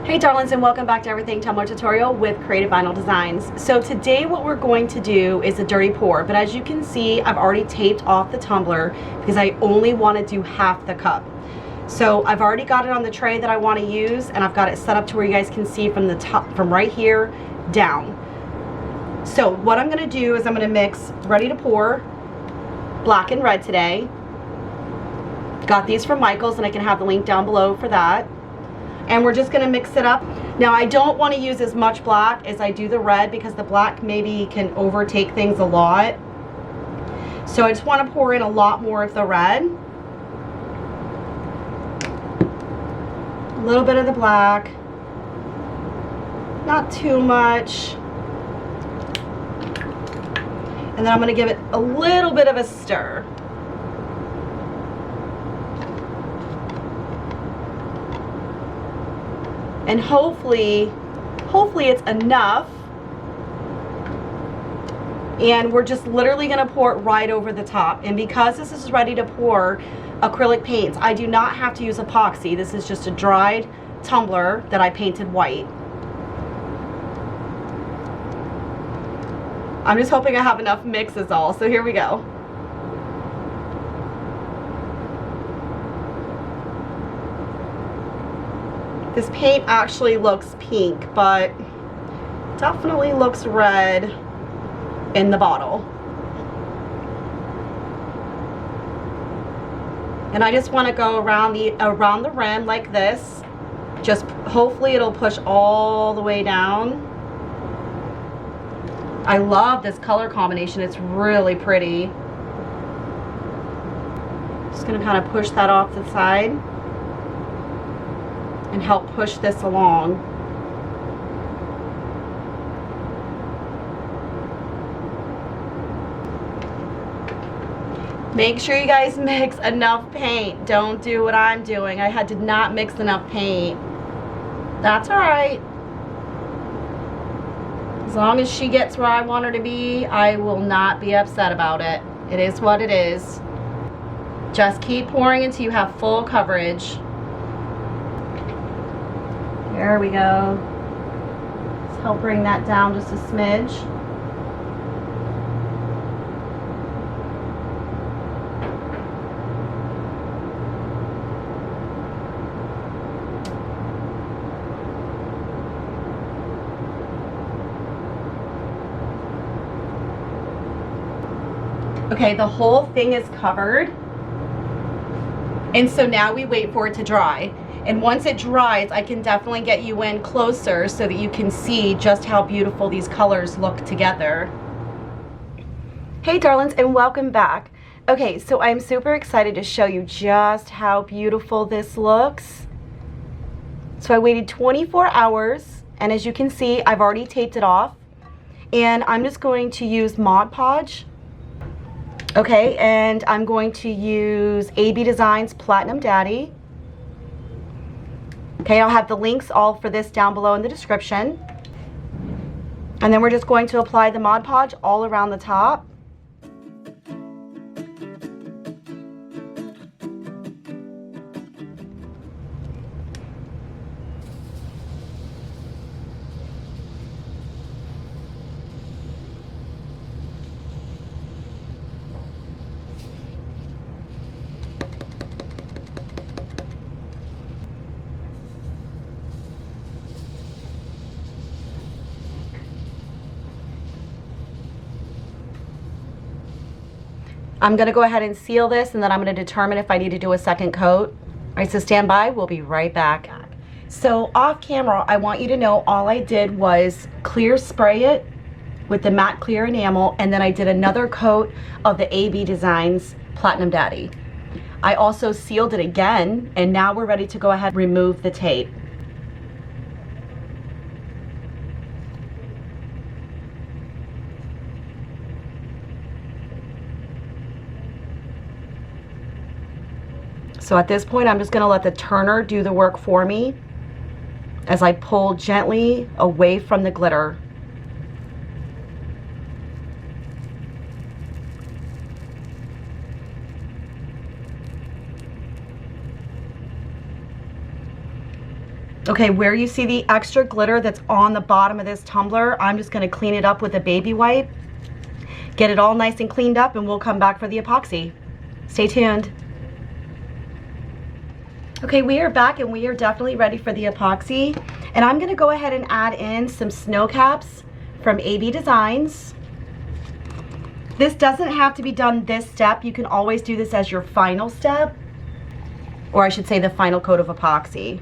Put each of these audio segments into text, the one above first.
Hey darlings, and welcome back to Everything Tumbler Tutorial with Creative Vinyl Designs. So today what we're going to do is a dirty pour, but as you can see I've already taped off the tumbler because I only want to do half the cup. So I've already got it on the tray that I want to use, and I've got it set up to where you guys can see from the top, from right here down. So what I'm going to do is I'm going to mix Ready to Pour black and red today. Got these from Michael's, and I can have the link down below for that. And we're just going to mix it up. Now I don't want to use as much black as I do the red because the black maybe can overtake things a lot. So I just want to pour in a lot more of the red. A little bit of the black. Not too much. And then I'm going to give it a little bit of a stir. And hopefully it's enough. And we're just literally going to pour it right over the top. And because this is Ready to Pour acrylic paints, I do not have to use epoxy. This is just a dried tumbler that I painted white. I'm just hoping I have enough mix is all. So here we go. This paint actually looks pink, but definitely looks red in the bottle. And I just want to go around the rim like this. Just hopefully it'll push all the way down. I love this color combination. It's really pretty. Just going to kind of push that off the side and help push this along. Make sure you guys mix enough paint. Don't do what I'm doing. I did not mix enough paint. That's alright. As long as she gets where I want her to be, I will not be upset about it. It is what it is. Just keep pouring until you have full coverage. There we go. Let's help bring that down just a smidge. Okay, the whole thing is covered. And so now we wait for it to dry. And once it dries, I can definitely get you in closer so that you can see just how beautiful these colors look together. Hey darlings, and welcome back. Okay, so I'm super excited to show you just how beautiful this looks. So I waited 24 hours, and as you can see, I've already taped it off. And I'm just going to use Mod Podge. Okay, and I'm going to use AB Designs Platinum Daddy. Okay, I'll have the links all for this down below in the description. And then we're just going to apply the Mod Podge all around the top. I'm going to go ahead and seal this, and then I'm going to determine if I need to do a second coat. All right, so stand by. We'll be right back. So off camera, I want you to know all I did was clear spray it with the matte clear enamel, and then I did another coat of the AB Designs Platinum Daddy. I also sealed it again, and now we're ready to go ahead and remove the tape. So at this point, I'm just going to let the turner do the work for me as I pull gently away from the glitter. Okay, where you see the extra glitter that's on the bottom of this tumbler, I'm just gonna clean it up with a baby wipe. Get it all nice and cleaned up, and we'll come back for the epoxy. Stay tuned. Okay, we are back and we are definitely ready for the epoxy. And I'm gonna go ahead and add in some snow caps from AB Designs. This doesn't have to be done this step. You can always do this as your final step, or I should say the final coat of epoxy.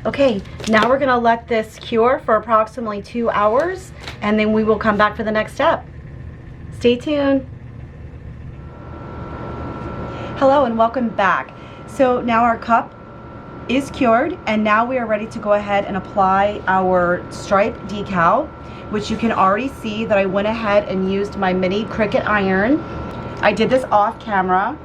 Okay, now we're gonna let this cure for approximately 2 hours, and then we will come back for the next step. Stay tuned. Hello and welcome back. So now our cup is cured, and now we are ready to go ahead and apply our stripe decal, which you can already see that I went ahead and used my mini Cricut iron. I did this off camera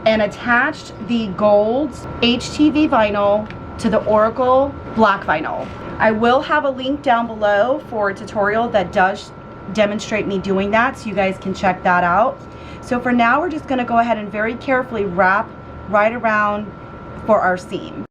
and attached the gold HTV vinyl to the Oracle black vinyl. I will have a link down below for a tutorial that does demonstrate me doing that, so you guys can check that out. So for now, we're just gonna go ahead and very carefully wrap right around for our seam.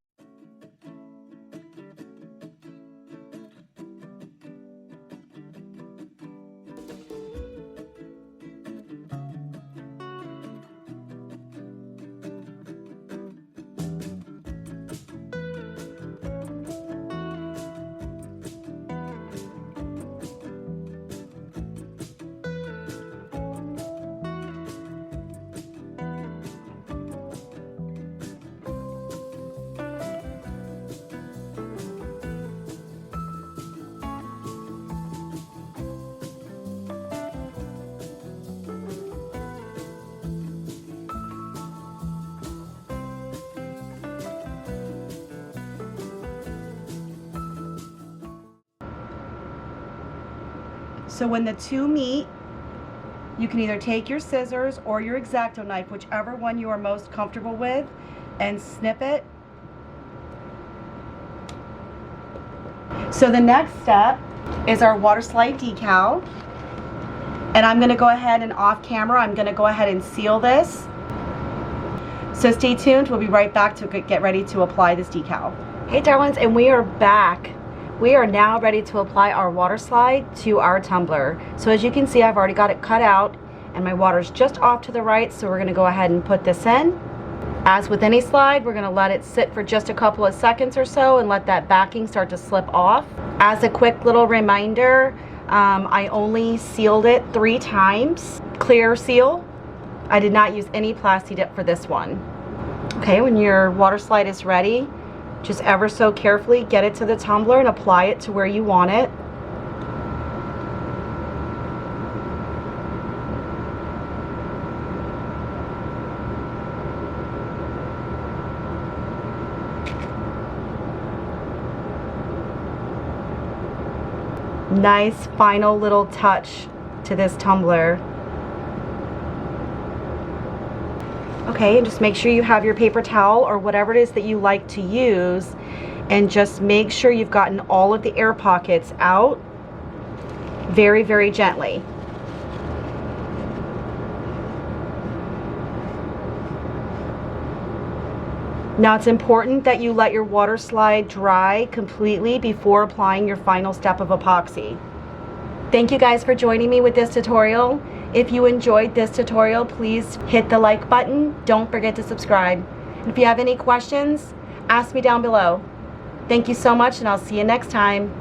So when the two meet, you can either take your scissors or your X-Acto knife, whichever one you are most comfortable with, and snip it. So the next step is our Waterslide decal. And I'm gonna go ahead and off camera, I'm gonna go ahead and seal this. So stay tuned, we'll be right back to get ready to apply this decal. Hey darlings, and we are back. We are now ready to apply our Waterslide to our tumbler. So as you can see, I've already got it cut out and my water's just off to the right, so we're gonna go ahead and put this in. As with any slide, we're gonna let it sit for just a couple of seconds or so and let that backing start to slip off. As a quick little reminder, I only sealed it 3 times, clear seal. I did not use any Plasti Dip for this one. Okay, when your Waterslide is ready, just ever so carefully get it to the tumbler and apply it to where you want it. Nice final little touch to this tumbler. Okay, and just make sure you have your paper towel or whatever it is that you like to use, and just make sure you've gotten all of the air pockets out very, very gently. Now it's important that you let your Waterslide dry completely before applying your final step of epoxy. Thank you guys for joining me with this tutorial. If you enjoyed this tutorial, please hit the like button. Don't forget to subscribe. And if you have any questions, ask me down below. Thank you so much, and I'll see you next time.